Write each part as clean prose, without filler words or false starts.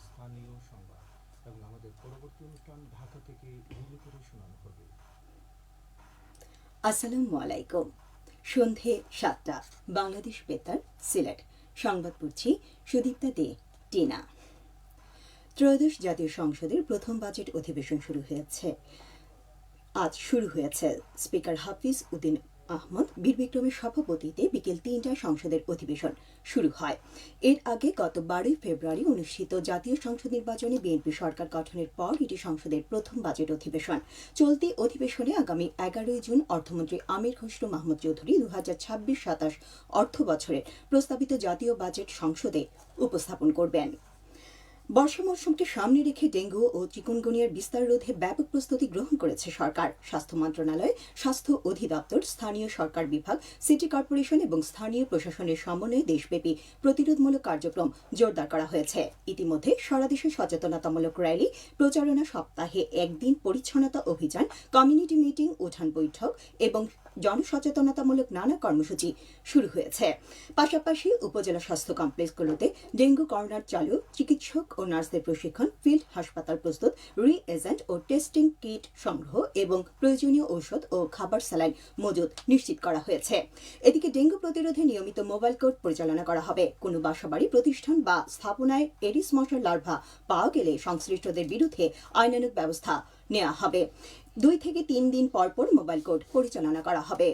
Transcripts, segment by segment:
স্থানীয় সংবাদ এবং আমাদের পরবর্তী অনুষ্ঠান ঢাকা থেকে রিলে করে শোনানো হবে। আসসালামু আলাইকুম। সন্ধে 7টা, বাংলাদেশ বেতার, সিলেট। সংবাদ পড়ছি সুদীপ্তা দে, টিনা। ত্রয়োদশ জাতীয় সংসদের প্রথম বাজেট অধিবেশন আজ শুরু হয়েছে। স্পিকার হাফিজ উদ্দিন আহমদ বীর বিক্রমের সভাপতিত্বে বিকেল 3টায় সংসদের অধিবেশন শুরু হয়। এর আগে গত 12 ফেব্রুয়ারি অনুষ্ঠিত জাতীয় সংসদ নির্বাচনে বিএনপি সরকার গঠনের পর এটি সংসদের প্রথম বাজেট অধিবেশন। চলতি অধিবেশনে আগামী 11 জুন অর্থমন্ত্রী আমির খসরু মাহমুদ চৌধুরী 2026-27 অর্থ বছরের প্রস্তাবিত জাতীয় বাজেট সংসদে উপস্থাপন করবেন। বর্ষা মৌসুমকে সামনে রেখে ডেঙ্গু ও চিকুনগুনিয়ার বিস্তার রোধে ব্যাপক প্রস্তুতি গ্রহণ করেছে সরকার। স্বাস্থ্য মন্ত্রণালয়, স্বাস্থ্য অধিদপ্তর, স্থানীয় সরকার বিভাগ, সিটি কর্পোরেশন এবং স্থানীয় প্রশাসনের সমন্বয়ে দেশব্যাপী প্রতিরোধমূলক কার্যক্রম জোরদার করা হয়েছে। ইতিমধ্যে সারা দেশে সচেতনতামূলক র্যালি, প্রচারণা, সপ্তাহে একদিন পরিচ্ছন্নতা অভিযান, কমিউনিটি মিটিং, উঠান বৈঠক এবং জনসচেতনতামূলক নানা কর্মসূচি শুরু হয়েছে। পাশাপাশি উপজেলা স্বাস্থ্য কমপ্লেক্সগুলোতে ডেঙ্গু কর্নার চালু, চিকিৎসক ও নার্সদের প্রশিক্ষণ, ফিল্ড হাসপাতাল প্রস্তুত, রি-এজেন্ট ও টেস্টিং কিট সংগ্রহ এবং প্রয়োজনীয় ঔষধ ও খাবার স্যালাইন মজুত নিশ্চিত করা হয়েছে। এদিকে ডেঙ্গু প্রতিরোধে নিয়মিত মোবাইল কোর্ট পরিচালনা করা হবে। কোনো বাসাবাড়ি, প্রতিষ্ঠান বা স্থাপনায় এডিস মশার লার্ভা পাওয়া গেলে সংশ্লিষ্টদের বিরুদ্ধে আইনানুগ ব্যবস্থা নেওয়া হবে। 2 থেকে 3 দিন পর পর মোবাইল কোর্ট পরিচালনা করা হবে।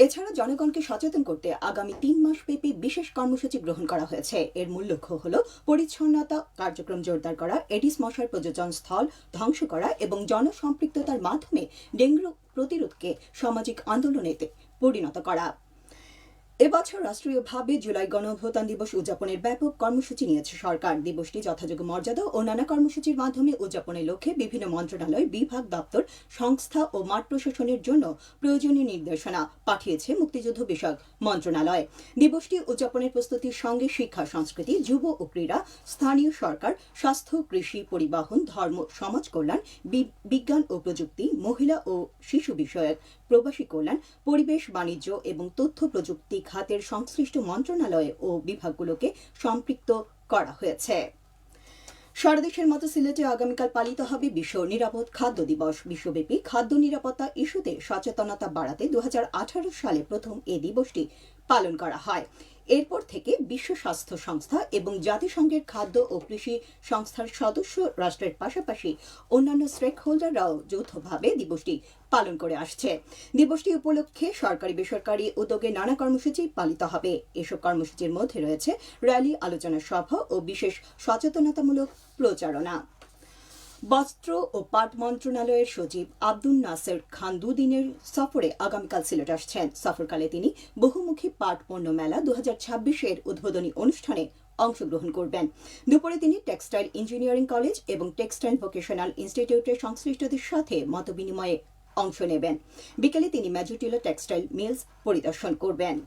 এছাড়া জনগণকে সচেতন করতে আগামী 3 মাস ব্যাপী বিশেষ কর্মসূচি গ্রহণ করা হয়েছে। এর মূল লক্ষ্য হল পরিচ্ছন্নতা কার্যক্রম জোরদার করা, এডিস মশার প্রজনন স্থল ধ্বংস করা এবং জনসম্পৃক্ততার মাধ্যমে ডেঙ্গু প্রতিরোধকে সামাজিক আন্দোলনে পরিণত করা। এবছর রাষ্ট্রীয়ভাবে জুলাই গণঅভ্যুত্থান দিবস উদযাপনের ব্যাপক কর্মসূচি নিয়েছে সরকার। দিবসটি যথাযোগ্য মর্যাদা ও নানা কর্মসূচির মাধ্যমে উদযাপনের লক্ষ্যে বিভিন্ন মন্ত্রণালয়, বিভাগ, দপ্তর, সংস্থা ও মাঠ প্রশাসনের জন্য প্রয়োজনীয় নির্দেশনা পাঠিয়েছে মুক্তিযুদ্ধ বিষয়ক মন্ত্রণালয়। দিবসটি উদযাপনের প্রস্তুতির সঙ্গে শিক্ষা, সংস্কৃতি, যুব ও ক্রীড়া, স্থানীয় সরকার, স্বাস্থ্য, কৃষি, পরিবহন, ধর্ম, সমাজ কল্যাণ, বিজ্ঞান ও প্রযুক্তি, মহিলা ও শিশু বিষয়ক, প্রবাসী কল্যাণ, পরিবেশ, বাণিজ্য এবং তথ্য প্রযুক্তি খাতের সংশ্লিষ্ট মন্ত্রণালয় ও বিভাগগুলোকে সম্পৃক্ত করা হয়েছে। সারা দেশের মতো সিলেটে আগামীকাল পালিত হবে বিশ্ব নিরাপদ খাদ্য দিবস। বিশ্বব্যাপী খাদ্য নিরাপত্তা ইস্যুতে সচেতনতা বাড়াতে 2018 সালে প্রথম এ দিবসটি পালন করা হয়। এরপর থেকে বিশ্ব স্বাস্থ্য সংস্থা এবং জাতিসংঘের খাদ্য ও কৃষি সংস্থার সদস্য রাষ্ট্রের পাশাপাশি অন্যান্য স্টেকহোল্ডাররাও যৌথভাবে দিবসটি পালন করে আসছে। দিবসটি উপলক্ষে সরকারি বেসরকারি উদ্যোগে নানা কর্মসূচি পালিত হবে। এসব কর্মসূচির মধ্যে রয়েছে র্যালি, আলোচনা সভা ও বিশেষ সচেতনতামূলক প্রচারণা। বস্ত্র ও পাট মন্ত্রণালয়ের সচিব আব্দুল নাসের খান 2 দিনের সফরে আগামীকাল সিলেট আসছেন। সফরকালে তিনি বহুমুখী পাট পণ্য মেলা 2026-এর উদ্বোধনী অনুষ্ঠানে অংশগ্রহণ করবেন। দুপুরে তিনি টেক্সটাইল ইঞ্জিনিয়ারিং কলেজ এবং টেক্সটাইল ভোকেশনাল ইনস্টিটিউটের সংশ্লিষ্টদের সাথে মতবিনিময়ে অংশ নেবেন। বিকেলে তিনি মেজুটিলা টেক্সটাইল মিলস পরিদর্শন করবেন।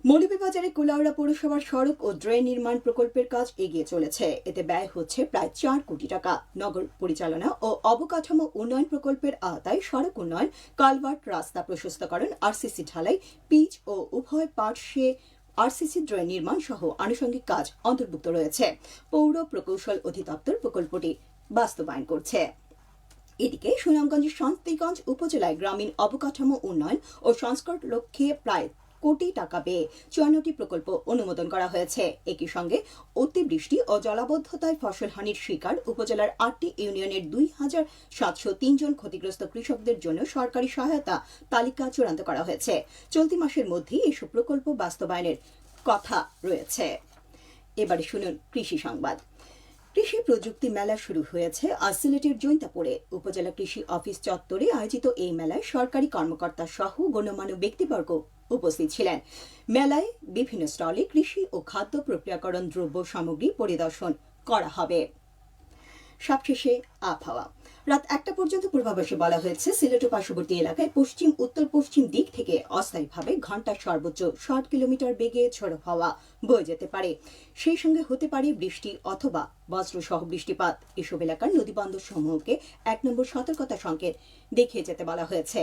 মৌলভীবাজারে কুলাউড়া পৌরসভার সড়ক ও ড্রেন নির্মাণ প্রকল্পের কাজ এগিয়ে চলেছে। এতে ব্যয় হচ্ছে প্রায় 4 কোটি টাকা। নগর পরিচালনা ও অবকাঠামো উন্নয়ন প্রকল্পের আওতায় সড়ক উন্নয়ন, কালভার্ট, রাস্তা প্রশস্তকরণ, আরসিসি ঢালাই, পিচ ও উভয় পার্শ্বে আরসিসি ড্রেন নির্মাণ সহ আনুষঙ্গিক কাজ অন্তর্ভুক্ত রয়েছে। পৌর প্রকৌশল অধিদপ্তর প্রকল্পটি বাস্তবায়ন করছে। এদিকে সুনামগঞ্জের শান্তিগঞ্জ উপজেলায় গ্রামীণ অবকাঠামো উন্নয়ন ও সংস্কার লক্ষ্যে প্রায় কোটি টাকা ব্যয়ে 54টি প্রকল্প অনুমোদন করা হয়েছে। একই সঙ্গে অতিবৃষ্টি ও জলাবদ্ধতায় ফসলহানির শিকার উপজেলার 8টি ইউনিয়নের 2703 জন ক্ষতিগ্রস্ত কৃষকদের জন্য সরকারি সহায়তা তালিকা চূড়ান্ত করা হয়েছে। চলতি মাসের মধ্যেই এসব প্রকল্প বাস্তবায়নের কথা রয়েছে। এবারে শুনুন কৃষি সংবাদ। কৃষি প্রযুক্তি মেলা শুরু হয়েছে আজ সিলেটের জৈন্তাপুরে। উপজেলা কৃষি অফিস চত্বরে আয়োজিত এই মেলায় সরকারি কর্মকর্তা সহ গণ্যমান্য ব্যক্তিবর্গ উপস্থিত ছিলেন। মেলায় বিভিন্ন স্টলে কৃষি ও খাদ্য প্রক্রিয়াকরণ দ্রব্য সামগ্রী পরিদর্শন করা হবে। সবশেষে আবহাওয়া। রাত 1টা পর্যন্ত পূর্বাভাসে বলা হয়েছে সিলেট ও পার্শ্ববর্তী এলাকায় পশ্চিম উত্তর পশ্চিম দিক থেকে অস্থায়ীভাবে ঘন্টায় সর্বোচ্চ 60 কিলোমিটার বেগে ঝোড়ো হাওয়া বয়ে যেতে পারে। সেই সঙ্গে হতে পারে বৃষ্টি অথবা বজ্রসহ বৃষ্টিপাত। এসব এলাকার নদীবন্দর সমূহকে 1 নম্বর সতর্কতা সংকেত দেখিয়ে যেতে বলা হয়েছে।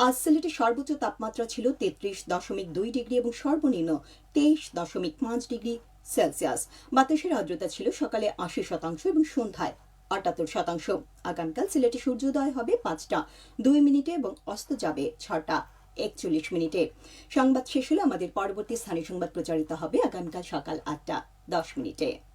আজ সিলেটের সর্বোচ্চ তাপমাত্রা ছিল 33.2 ডিগ্রি এবং সর্বনিম্ন 23.5 ডিগ্রি সেলসিয়াস। বাতাসের আর্দ্রতা ছিল সকালে ৮০% এবং সন্ধ্যায় ৭৮%। আগামীকাল সিলেটে সূর্যোদয় হবে ৫টা ২ এবং অস্ত যাবে ৬টা ৪১। সংবাদ শেষ হলে আমাদের পরবর্তী স্থানীয় সংবাদ প্রচারিত হবে আগামীকাল সকাল ৮টা ১০।